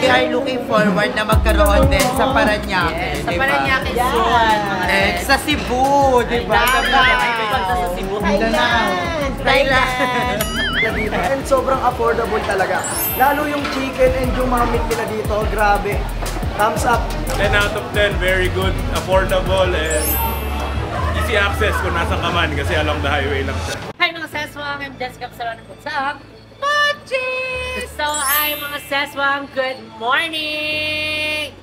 are looking forward na magkaroon din sa Parañaque. Yes, sa Parañaque soon. Sa Cebu, di ba? Sa Cebu. Thailand. And sobrang affordable talaga. Lalo yung chicken and yung mga meat nila dito, grabe. Thumbs up. 10 out of 10, very good, affordable, and easy access kung nasa ka man kasi along the highway lang siya. Hi mga Seswang, I'm Jessica Pasarano po sa Mochi! So hi mga Seswang, good morning!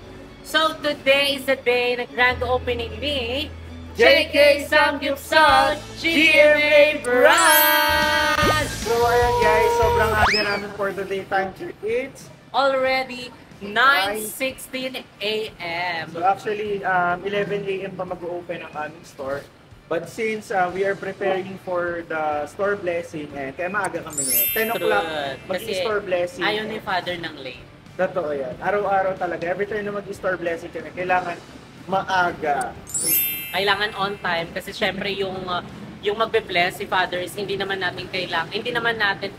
So today is the day na grand opening ni JK Samgyeopsal GMA Branch! So ayan guys, sobrang aga namin for today. Time check, it's Already 9:16 a.m. So actually, 11 a.m. pa mag-open ang aming store. But since we are preparing for the store blessing, kaya maaga kami ngayon. 10 o'clock, mag-store blessing. Ayaw ni Father ng late. Totoo yan. Araw-araw talaga. Every time na mag-store blessing kami, kailangan maaga. Kailangan on time kasi syempre yung magbe-bless si Father is hindi naman natin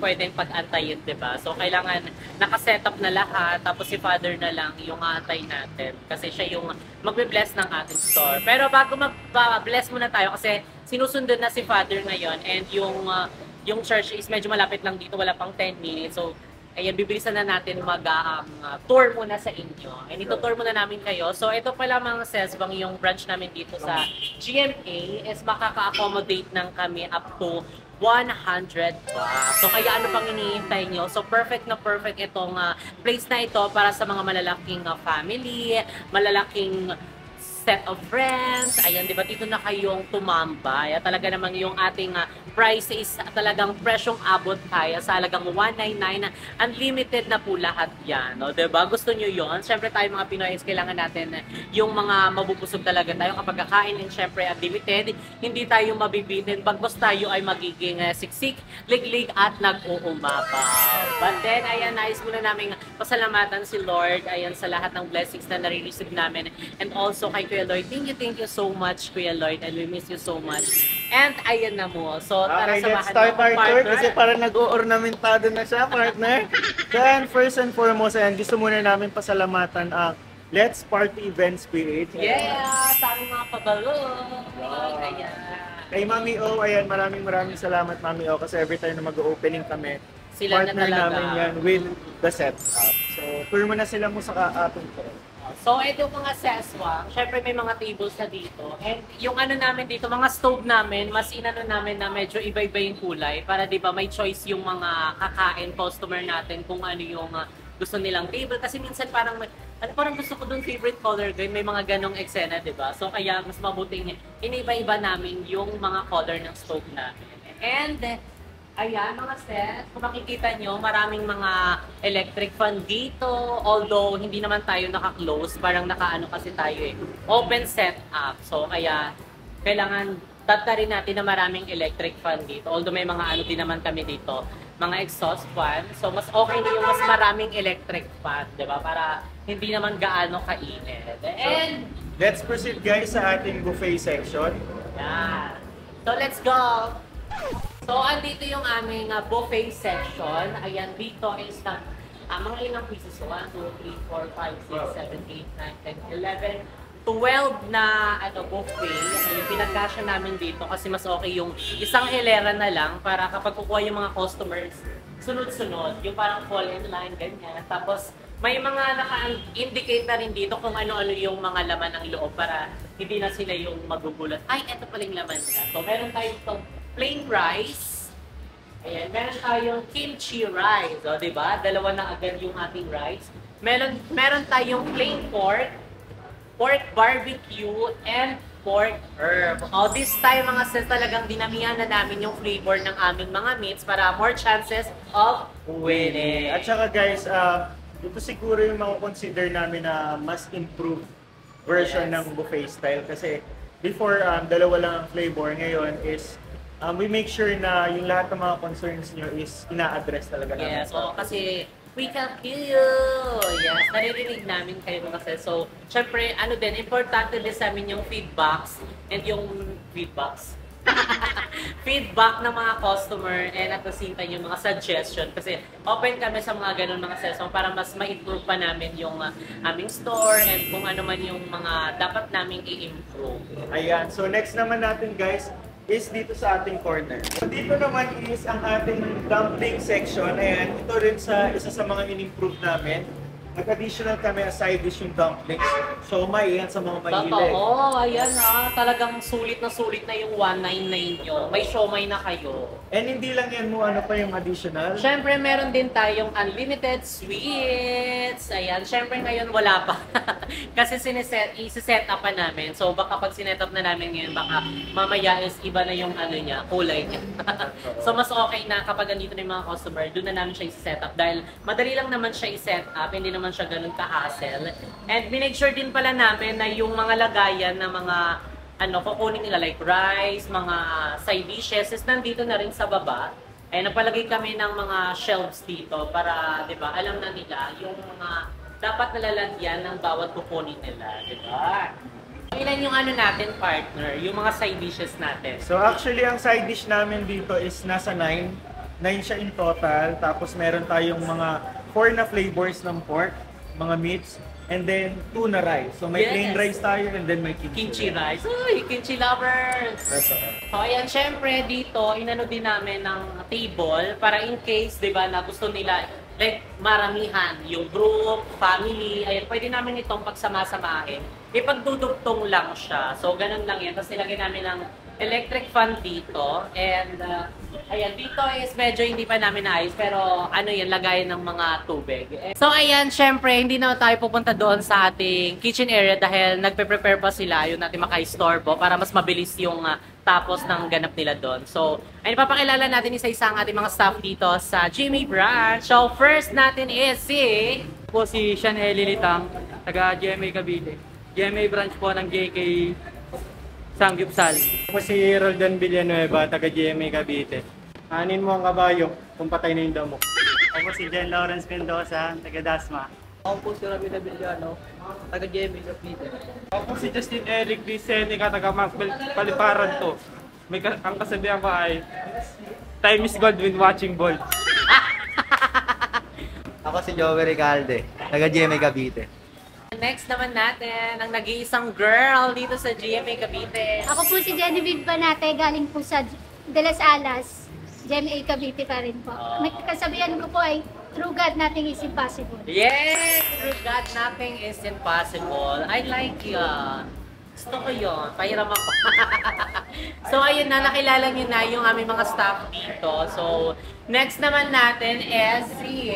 pwedeng pag-antayin, 'di ba? So kailangan naka-set up na lahat tapos si Father na lang yung aantay natin kasi siya yung magbe-bless ng ating store. Pero bago mag-bless muna tayo kasi sinusundan na si Father ngayon and yung church is medyo malapit lang dito, wala pang 10 minutes. So ayan, bibilisan na natin mag-tour muna sa inyo. And ito-tour muna namin kayo. So ito pala mga Sesbang, yung branch namin dito sa GMA is makaka-accommodate ng kami up to 100 bucks. So kaya ano pang iniintay nyo? So perfect na perfect itong place na ito para sa mga malalaking family, malalaking set of friends. Ayan, di ba dito na kayong tumambay? Talaga namang yung ating price is talagang presyong abot kaya sa halagang 199. Unlimited na po lahat yan. No? Di ba? Gusto nyo yun? Siyempre tayo mga Pinoy is kailangan natin yung mga mabubusog talaga tayo kapag kakain and siyempre unlimited. Hindi tayo mabibitin. Bagkos tayo ay magiging siksik, liglig at nag-uumapaw. But then, ayan, nais muna namin pasalamatan si Lord. Ayan, sa lahat ng blessings na nare-receive namin. And also kay Kuya Lloyd. Thank you so much, Kuya Lloyd, and we miss you so much. And ayan na mo. So, tara samahan let's start our tour kasi parang nag-o-ornamentado na siya, partner. Then, first and foremost, ayan, gusto muna namin pasalamatan ang Let's Party Events PH. Yeah! Sa aming mga pabalong. Ayan. Kay Mami O, ayan, maraming salamat, Mami O, kasi every time na mag-opening kami, sila partner na namin yan with the setup. So, tour mo na sila mo sa ating tour. So, ito mga Seswang, syempre may mga tables na dito. And yung ano namin dito, mga stove namin, mas inano namin na medyo iba-iba yung kulay. Para di ba may choice yung mga kakain, customer natin kung ano yung gusto nilang table. Kasi minsan parang, parang gusto ko dun favorite color guy, may mga ganong eksena, di ba? So, kaya mas mabuting iniba-iba namin yung mga color ng stove namin. And, ayan mga set, kung makikita nyo, maraming mga electric fan dito. Although, hindi naman tayo naka-close. Parang naka-ano kasi tayo open setup. So, kaya kailangan tatarin natin na maraming electric fan dito. Although may mga ano din naman kami dito, mga exhaust fan. So, mas okay na yung mas maraming electric fan, di ba? Para hindi naman gaano kainit. And, let's proceed guys sa ating buffet section. yeah. So, let's go! So, andito yung aming buffet section. Ayan, dito is mga ilang pieces. 1, 2, 3, 4, 5, 6, 7, 8, 9, 10, 11, 12 na buffet. Yung pinagkasya namin dito kasi mas okay yung isang hilera na lang para kapag kukuha yung mga customers, sunod-sunod. Yung parang fall in line, ganyan. Tapos, may mga naka-indicate na rin dito kung ano-ano yung mga laman ng loob para hindi na sila yung magugulat. Ay, eto pala yung laman niya. So, meron tayong itong plain rice. Ayan, meron tayong kimchi rice. O, diba? Dalawa na agad yung ating rice. Meron tayong plain pork, pork barbecue, and pork herb. O, this time mga sis, talagang dinamihan na namin yung flavor ng aming mga meats para more chances of winning. At saka guys, ito siguro yung mga consider namin na mas improved version ng buffet style. Kasi before, dalawa lang ang flavor. Ngayon is we make sure na yung lahat ng mga concerns nyo is ina-address talaga namin. Yes, so kasi we can kill you! Yes, naririnig namin kayo kasi. So, syempre, ano din, importante din sa amin yung feedbacks and yung feedbacks. feedback ng mga customer and at the same time yung mga suggestion kasi open kami sa mga ganun mga session para mas ma-improve pa namin yung aming store and kung ano man yung mga dapat naming i-improve. Ayan, so next naman natin guys is dito sa ating corner. So dito naman is ang ating dumpling section. Ayan, ito rin sa isa sa mga in-improve namin. Nag-additional kami as side dish yung dumplings. So may yan sa mga mahilig. Totoo, ayan talagang sulit na yung 199 nyo. May siomay na kayo. And hindi lang yan mo, ano pa yung additional? Siyempre, meron din tayong unlimited sweets. Ayan, siyempre ngayon wala pa. Kasi isi-set up pa namin. So baka pag sinet up na namin ngayon, baka mamaya is iba na yung ano niya, kulay niya. So mas okay na kapag andito na yung mga customer, doon na namin siya isi-set up. Dahil madali lang naman siya i-set up, hindi naman siya ganun ka-hassle. And minake sure din pala namin na yung mga lagayan na mga kukunin nila like rice, mga side dishes, is nandito na rin sa baba. Ay napalagay kami ng mga shelves dito para, 'di ba, alam na nila yung mga dapat nalalagyan ng bawat kukunin nila, 'di ba? Ilan yung natin, partner, yung mga side dishes natin? So actually, ang side dish namin dito is nasa 9. 9 siya in total. Tapos meron tayong mga 4 na flavors ng pork, mga meats, and then 2 na rice. So may plain rice tayo and then may kimchi rice. Uy, kimchi lovers! That's okay. So ayan, syempre dito, inano din namin ng table para in case, di ba, na gusto nila, like maramihan, yung group, family, ayan, pwede namin itong pagsama-samahin. Ipagdudugtong lang siya. So ganun lang yan. Tapos nilagay namin ng electric fan dito. And ayan, dito is medyo hindi pa namin naayos, pero yan, lagayan ng mga tubig. So ayan, syempre, hindi na tayo pupunta doon sa ating kitchen area dahil nagpe-prepare pa sila, yun natin maka-istorbo para mas mabilis yung tapos ng ganap nila doon. So, ay papakilala natin isa-isa ang ating mga staff dito sa GMA branch. So, first natin is po si Sean Lilitang, taga GMA Cavite. GMA branch po ng JK Sanggipsal. Ako si Roldan Villanueva, taga GMA Cavite. Anin mo ang kabayo kung patay na yung damo. Ako si Jen Lawrence Mendoza, taga Dasma. Ako po si Ramila Villano, taga GMA Cavite. Ako si Justin Eric D. Seneca, taga Maxwell Paliparan to. Ang kasabihan ko ay, time is gold when watching ball. Ako si Joey Recalde, taga GMA Cavite. next naman natin ang nag-iisang girl dito sa GMA Cavite. Ako po si Genevieve Banate, galing po sa De Las Alas, GMA Cavite pa rin po. May kasabihan ko po ay, through God, nothing is impossible. Yes! Through God, nothing is impossible. I like yun. Gusto ko yun. Pahiram ako. So, ayun na. Nakilala niyo na yung aming mga staff dito. So, next naman natin is si...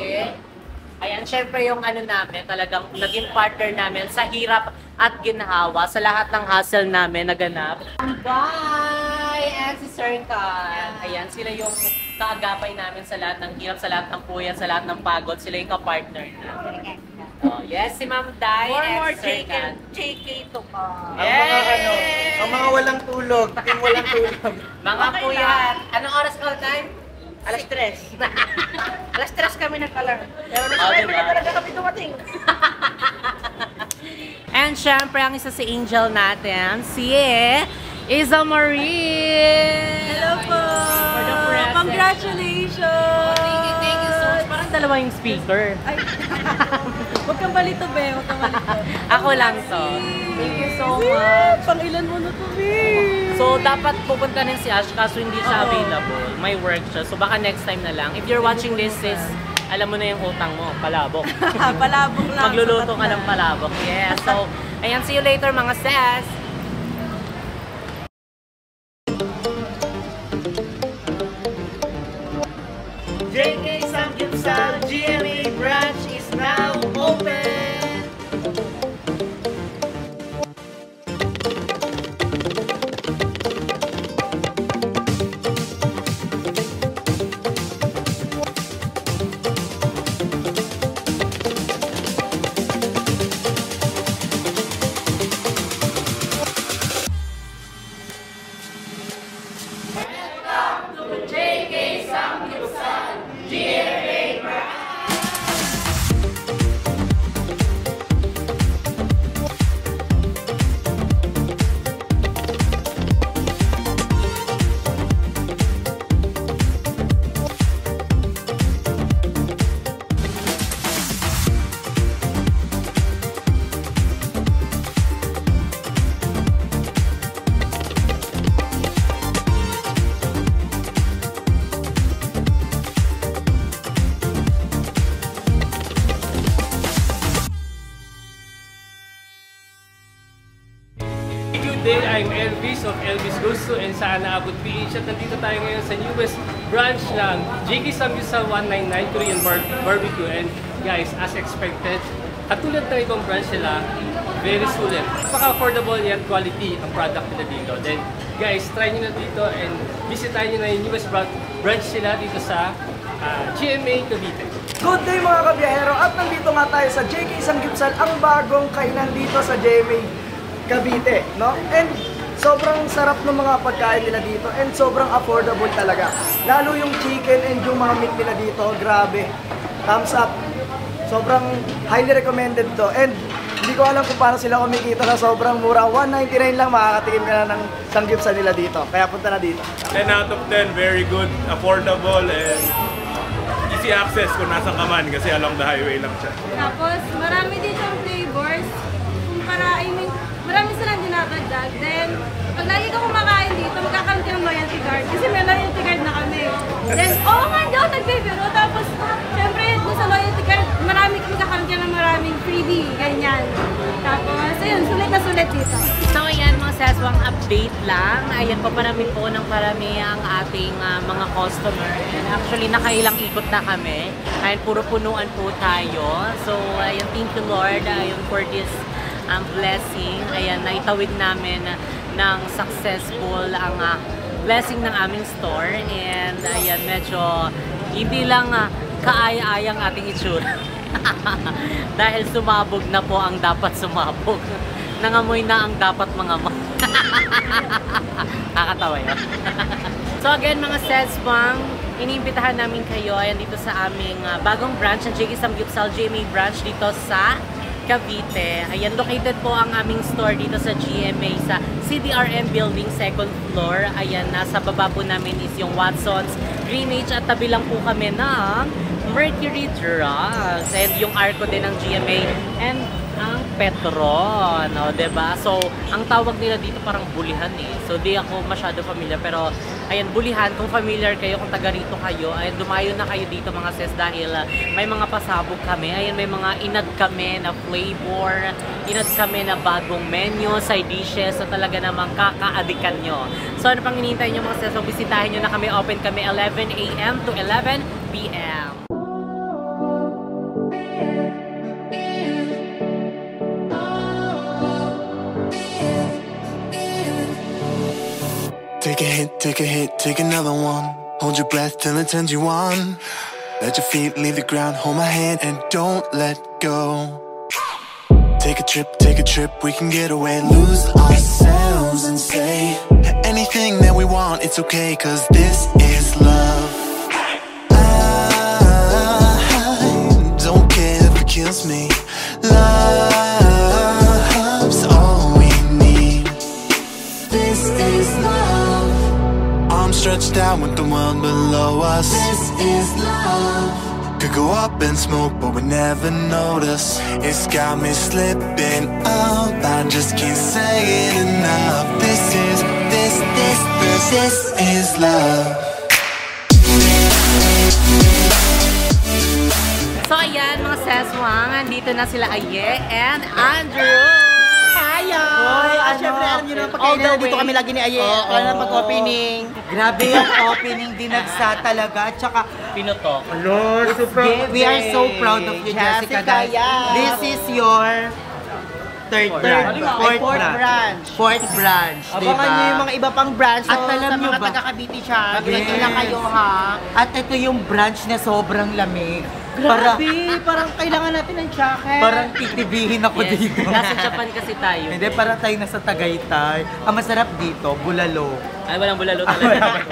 Ayan, syempre yung ano namin, talagang naging partner namin sa hirap at ginhawa, sa lahat ng hustle namin naganap. Bye! And si Sir Kan. Ayan, sila yung kaagapay namin sa lahat ng hirap, sa lahat ng puyat, sa lahat ng pagod. Sila yung ka-partner namin. Oh, yes, si Ma'am Dai and Sir Kan. JK to ka. Yes! Ang mga walang tulog, yung walang tulog. Mga puyat. Anong oras call time? Alas 3. Alas 3 kami nag-alarm. Pero diba? na talaga kami dumating. And syempre, ang isa si Angel natin, si Isa Marie. Hello po! For the present. Congratulations! Thank you so much. Parang dalawa yung speaker. Ay, huwag kang balito, be. Huwag kang balito. Ako lang to. Thank you so much. Pang ilan mo na to, be? So, dapat pupunta rin si Ash kaso hindi siya available. May work siya. So, baka next time na lang. If you're watching this, sis, alam mo na yung utang mo. Palabok. Palabok lang. Magluluto ka ng palabok. Yeah. So, ayan. See you later, mga sis. JK Samgyeopsal GMA branch is now open! JK Samgyeopsal GMA branch. Voice of Elvis Gusto and Sana Abot PH at nandito tayo ngayon sa newest branch ng JK Samgyeopsal 199 Korean Barbecue. And guys, as expected, katulad ng ibang branch nila, very sulit. Napaka-affordable yan, quality ang product nila dito. Then guys, try nyo na dito and visitahin nyo na yung newest branch nila dito sa GMA Cavite. Good day mga kabiyahero, at nandito nga tayo sa JK Samgyeopsal, ang bagong kainan dito sa GMA Cavite, no? And sobrang sarap ng mga pagkain nila dito and sobrang affordable talaga. Lalo yung chicken and yung mga meat nila dito, grabe. Thumbs up. Sobrang highly recommended to. And hindi ko alam kung paano sila kumikita na sobrang mura. 199 lang makakatikim ka na ng samgyeopsal nila dito. Kaya punta na dito. 10 out of 10, very good, affordable, and easy access kung nasa ka man kasi along the highway lang siya. Tapos marami dito ang flavors. Marami silang dinadagdag. Then, pag lagi ka kumakain dito, magkakaroon ka ng loyalty card. Kasi may loyalty card na kami. Then, nga daw, nagbibiro. Tapos, syempre, dun sa loyalty card, magkakaroon ka ng maraming freebie, ganyan. Tapos, ayun, sulit na sulit dito. So ayan mga seswang update lang. Ayan po parami ang ating mga customer. And actually nakailang ikot na kami. Ayan puro punuan po tayo. So ayan, thank you Lord for this blessing. Ayan, naitawid namin ng successful ang blessing ng aming store. And ayan, medyo hindi lang kaaya-ayang ating itsura. Dahil sumabog na po ang dapat sumabog. Nangamoy na ang dapat mga Nakakatawa yun. So again mga sesbang, iniimbitahan namin kayo ayan dito sa aming bagong branch ng JK Samgyeopsal GMA branch dito sa Cavite. Ayan, located po ang aming store dito sa GMA sa CDRM building, second floor. Ayan, nasa baba po namin is yung Watson's Greenwich at tabi lang po kami ng Mercury Drugs and yung Arco din ng GMA and ang Petron, no, diba? So, ang tawag nila dito parang bulihan eh. So, di ako masyado familiar. Pero, ayan, bulihan. Kung familiar kayo, kung taga rito kayo, ayan, dumayo na kayo dito mga sis dahil may mga pasabog kami. Ayan, may mga inad kami na flavor, inad kami na bagong menu, side dishes, so talaga namang kakaadikan nyo. So, ano pang hinihintay nyo mga sis? So, bisitahin nyo na kami. Open kami 11 a.m. to 11 p.m. Take a hit, take another one. Hold your breath till it turns you on. Let your feet leave the ground, hold my hand and don't let go. Take a trip, we can get away. Lose ourselves and say anything that we want, it's okay, cause this is love. I don't care if it kills me. Love's all we need. This is love. Arms stretched out with the world below us. This is love. Could go up in smoke, but we never notice. It's got me slipping up. I just can't say it enough. This is love. So ayan mga seswang, andito na sila Aye and Andrew. Hiya! Siyempre, alam nyo naman, pagkainan dito kami lagi ni Aye. Para na mag-opening. Grabe yung opening, dinagsa talaga. Tsaka, Pinutok. Lord, so proud. we are so proud of you, Jessica, guys. yeah. This is your fourth branch. Fourth branch, diba? Abangan nyo yung mga iba pang branch. So, At alam sa nyo mga ba? taga-Cavite siya. Yes. Yes. lang kayo ha. At ito yung branch na sobrang lamig. Grabe, parang kailangan natin ng jacket. Parang titibihin ako Yes. dito. Nasa Japan kasi tayo. Hindi, parang tayo nasa Tagaytay. Ang masarap dito, bulalo. Ay, walang bulalo talaga.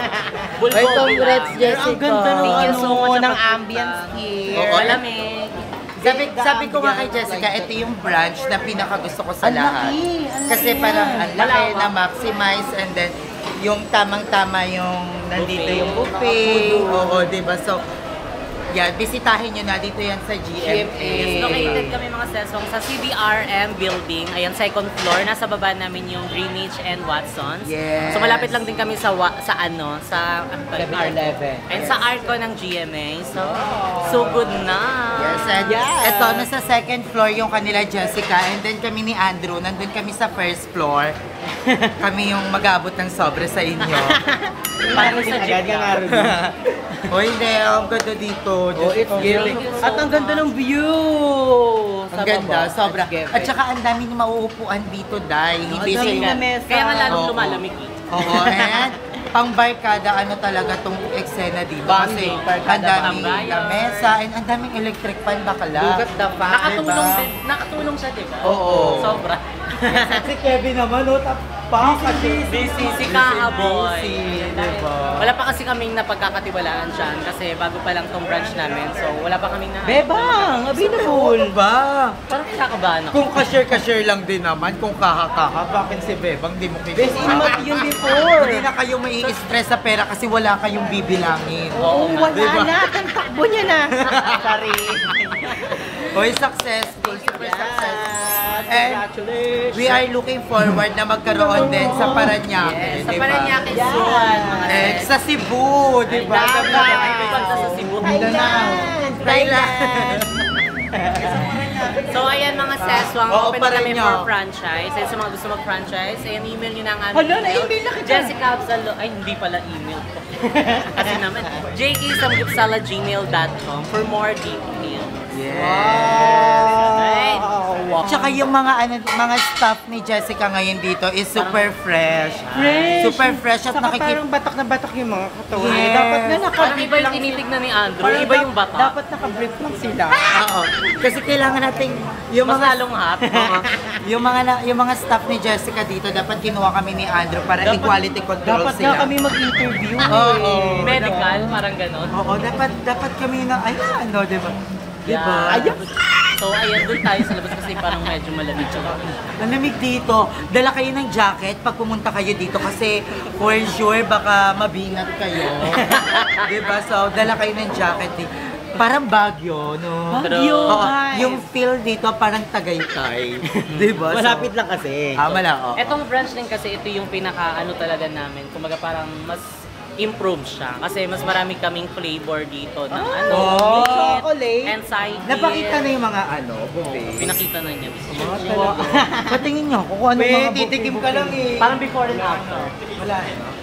Bulbo. Ay, congrats, Jessica. Ang ganda ng Thank you so much ng sa ambience here. Oo, malamig. Sabi ko nga kay Jessica, ito yung branch na pinakagusto ko sa lahat. Kasi laki parang yan. ang laki na maximize and then yung tamang-tama yung nandito Buffet. yung buffet. Oo, diba? So, yan, bisitahin nyo na dito yan sa GMA. Yes, located kami mga sesong sa CBRM building. Ayan, second floor. Nasa baba namin yung Greenwich and Watsons. Yes. So malapit lang din kami sa ano sa 7-Eleven. And sa Arco ng GMA. So good na. Yes, and ito, nasa second floor yung kanila Jessica, and then kami ni Andrew, nandun kami sa first floor. Kami yung mag-abot ng sobre sa inyo. Parang sa jeep ka. O hindi, ang ganda dito. Oh, it's giving. At ang ganda ng view! Ang ganda, sobra. At saka ang daming mauupuan dito, Day. Hindi Ang daming siya na mesa. Kaya nga lalong Oo. lumalamig. Oo, and pang barkada, ano talaga tong eksena dito. Kasi ang daming lamesa, and ang daming electric fan bakala. Dugat the fan. Nakatulong siya, di ba? Oo. Sobra. Si Kevin naman, Busy kahaboy. Diba? Wala pa kasi kaming napagkakatiwalaan dyan kasi bago pa lang tong branch namin. So wala pa kaming na... Bebang! Available! Ba? Parang kinakabahan ako. Kung ka-share lang din naman, kung kaha-kaha, bakit si Bebang di mo Best in math yun before. Hindi na kayo mai-stress sa pera kasi wala kayong bibilangin. Oo, wala Diba? na. Takbo niya na. Sorry. Hoy, successful. Super successful. And Congratulations. we are looking forward na magkaroon din sa Paranaque. Yes, sa diba? Paranaque soon. And sa Cebu, di ba? Punta sa Cebu. Thailand. So ayan mga seswang, Oo, open na kami Paranaque. for franchise. Ayan sa mga gusto mag-franchise, ayan email nyo na ang aming Hala, na-email na kita. Jessica Absalo, ay hindi pala email ko. Kasi naman, jksamgipsala@gmail.com for more details. Yes. Tsaka yung mga staff ni Jessica ngayon dito is super fresh. Super fresh at Saka nakikita. parang batak na batak yung mga katawan. Yes. Dapat na Parang iba yung tinitignan ni Andrew, Parang iba yung bata. Dapat naka-brief lang sila. Oo. Kasi kailangan nating yung Mas mga lalong hot. Oo. yung mga staff ni Jessica dito dapat kinuha kami ni Andrew para equality control Dapat sila. nga kami mag-interview. Oo. Medical, parang ganon. Oo, dapat kami na ayan, no, 'di ba? Yeah. Diba? So ayan, doon tayo sa labas kasi parang medyo malamig. Malamig dito. Dala kayo ng jacket pag pumunta kayo dito kasi for sure baka mabingat kayo. Diba? So, dala kayo ng jacket dito. Parang Baguio, no? Baguio, Oo, guys. yung feel dito parang Tagaytay. Diba? Malapit lang kasi. Malao. Etong branch din kasi ito yung pinaka ano talaga namin. Kumaga parang mas improve siya. Kasi mas marami kaming flavor dito ng chocolate. and side Napakita na yung mga buffet. Pinakita na niya. Patingin nyo kung ano mga buffet. titikim ka lang eh. Parang before and after.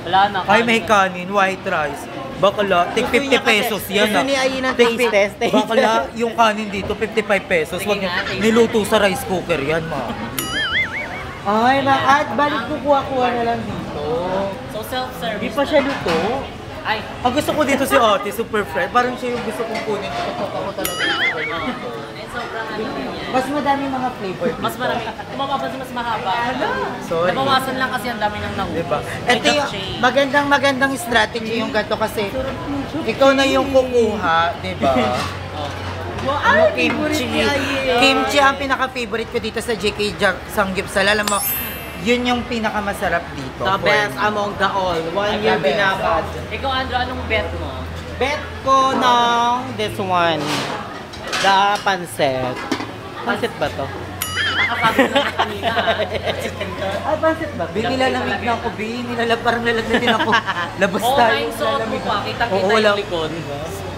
Wala na. Ay, may kanin, white rice. Bakala, tig 50 pesos yan. Gusto ni Ayi ng taste test. Bakala, yung kanin dito, 55 pesos. Sige Wag nga, taste niluto sa rice cooker yan, ma. Ay, at balik kukuha-kuha na lang dito. So self-service. Di pa siya luto. Ay, Ang gusto ko dito si Ate, super fresh. Parang siya yung gusto kong kunin. Kapag ako talaga yung sobrang ano niya. Mas madami mga flavor. Mas marami. Kung mapapansin, mas mahaba. Sorry. Nabawasan lang kasi ang dami ng naubos. Diba? May Ito yung change. magandang strategy yung ganito kasi ikaw na yung kukuha, diba? Ay, favorite ni Ayi. Kimchi ang pinaka-favorite ko dito sa JK Samgyeopsal. Alam mo, yun yung pinakamasarap dito. The for best me. among the all. 1 year The best. binabad. Ikaw, Andrew, anong bet mo? Bet ko ng this one. The pansit. Pansit ba to? Nakasabi na na kanina. Ay, pansit ba? Nilalamig na ako, parang lalagnatin ako. Labas Oo, tayo. yung suot mo pa. Kita-kita Oo, wala. yung likod.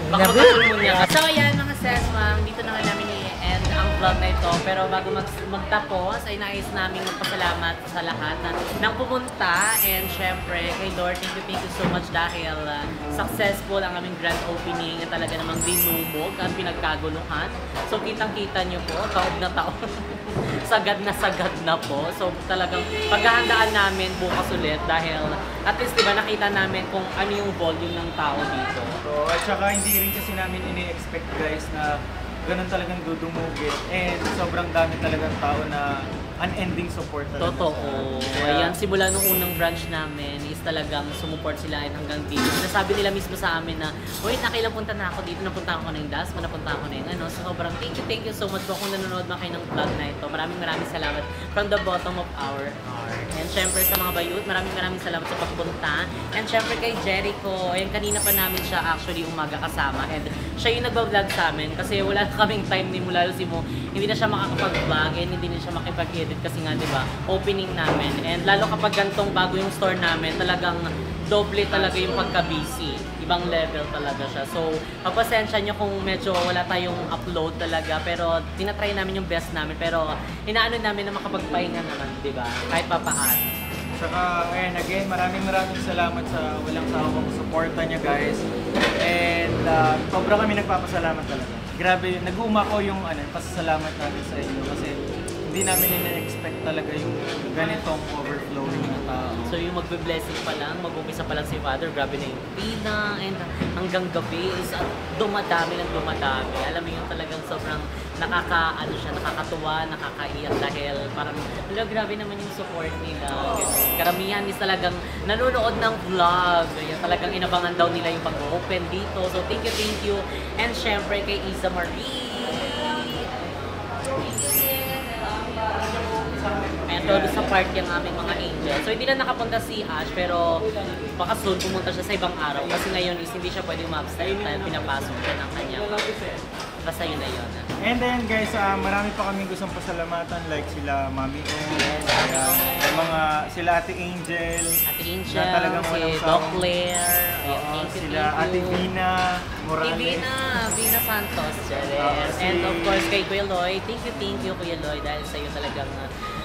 Baka Never. matulog mo niya. So, ayan mga sesmang, dito na nga namin i-end ang vlog na ito. Pero bago magtapos, ay nais namin magpasalamat sa lahat ng pumunta. And syempre, kay Lord, thank you so much dahil successful ang aming grand opening at talaga namang dinumog ang pinagkaguluhan. So, kitang-kita nyo po, taob na taob. sagad na po. So, talagang paghahandaan namin bukas ulit dahil at least, diba, nakita namin kung ano yung volume ng tao dito. So, at saka hindi rin kasi namin ini-expect guys na ganun talagang dudumugin and sobrang dami talagang tao na unending support talaga. Totoo. Ayan, simula nung unang branch namin is talagang sumuport sila and hanggang dito. Sinasabi nila mismo sa amin na, wait, nakailang punta na ako dito, napunta ako na yung Dasma, napunta ako na yung ano. So, sobrang thank you so much po kung nanonood man kayo ng vlog na ito. Maraming salamat from the bottom of our heart. And syempre sa mga bayut, maraming salamat sa pagpunta. And syempre kay Jericho, and kanina pa namin siya actually umaga kasama. And siya yung nagbablog sa amin kasi wala na kaming time ni Mulalo si Mo. Hindi na siya makakapag-vlog and hindi na siya makipag-edit kasi nga, di ba, opening namin. And lalo kapag gantong bago yung store namin, talagang doble talaga yung pagka-busy. Ibang level talaga siya. So, papasensya nyo kung medyo wala tayong upload talaga. Pero, tinatry namin yung best namin. Pero, inaano namin na makapagpahinga naman, di ba? Kahit papaano. Saka, again, maraming salamat sa walang sawang suporta niya, guys. And, sobrang kami nagpapasalamat talaga. Grabe, nag-uumako yung pasasalamat natin sa inyo kasi hindi namin ina-expect talaga yung ganitong overflowing na tao. So yung magbe-blessing pa lang, mag-umpisa pa lang si Father, grabe na yung pila, and hanggang gabi is dumadami ng dumadami. Alam mo yung talagang sobrang nakakatuwa, nakakaiyak dahil parang, grabe naman yung support nila. Karamihan is talagang nanonood ng vlog. Yan, talagang inabangan daw nila yung pag-open dito. So thank you. And syempre kay Isa Marie. Ayan, todo sa park yung aming mga angels. So, hindi na nakapunta si Ash, pero baka soon pumunta siya sa ibang araw. Kasi ngayon is hindi siya pwede umabsent dahil pinapasok siya ng kanya. Basta yun na yun. And then guys, marami pa kaming gustong pasalamatan like sila Mami O, sila Ate Angel, na talagang si walang Doc sawang- Claire, sila Ate Vina Morales. Vina Santos, and of course kay Kuya Lloyd, thank you Kuya Lloyd dahil sa'yo talagang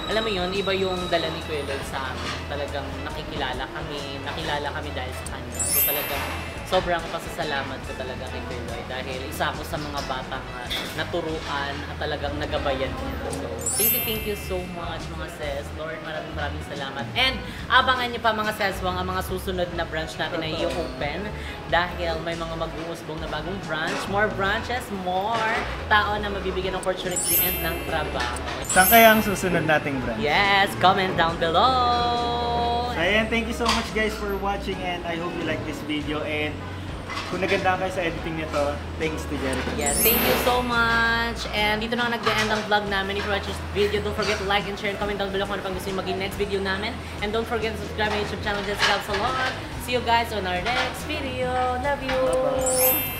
alam mo yun, iba yung dala ni Kuya Lloyd sa amin. Talagang nakilala kami dahil sa kanya. So talagang sobrang pasasalamat ko talaga kay Kuya Lloyd dahil isa ako sa mga batang naturuan at talagang nagabayan niya. So thank you so much mga sis. Lord, maraming salamat. And abangan niyo pa mga seswang ang mga susunod na branch natin na i-open dahil may mga mag-uusbong na bagong branch. More branches, more tao na mabibigyan ng opportunity and ng trabaho. Saan kaya ang susunod nating brand? Yes, comment down below. So ayan, thank you so much guys for watching and I hope you like this video and kung naganda kayo sa editing nito, thanks to Jericho. Yes, thank you so much. And dito na nag-end ang vlog namin. If you watch this video, don't forget to like and share and comment down below kung ano pang gusto nyo maging next video namin. And don't forget to subscribe to my YouTube channel, Jessica Salon. See you guys on our next video. Love you! Bye-bye.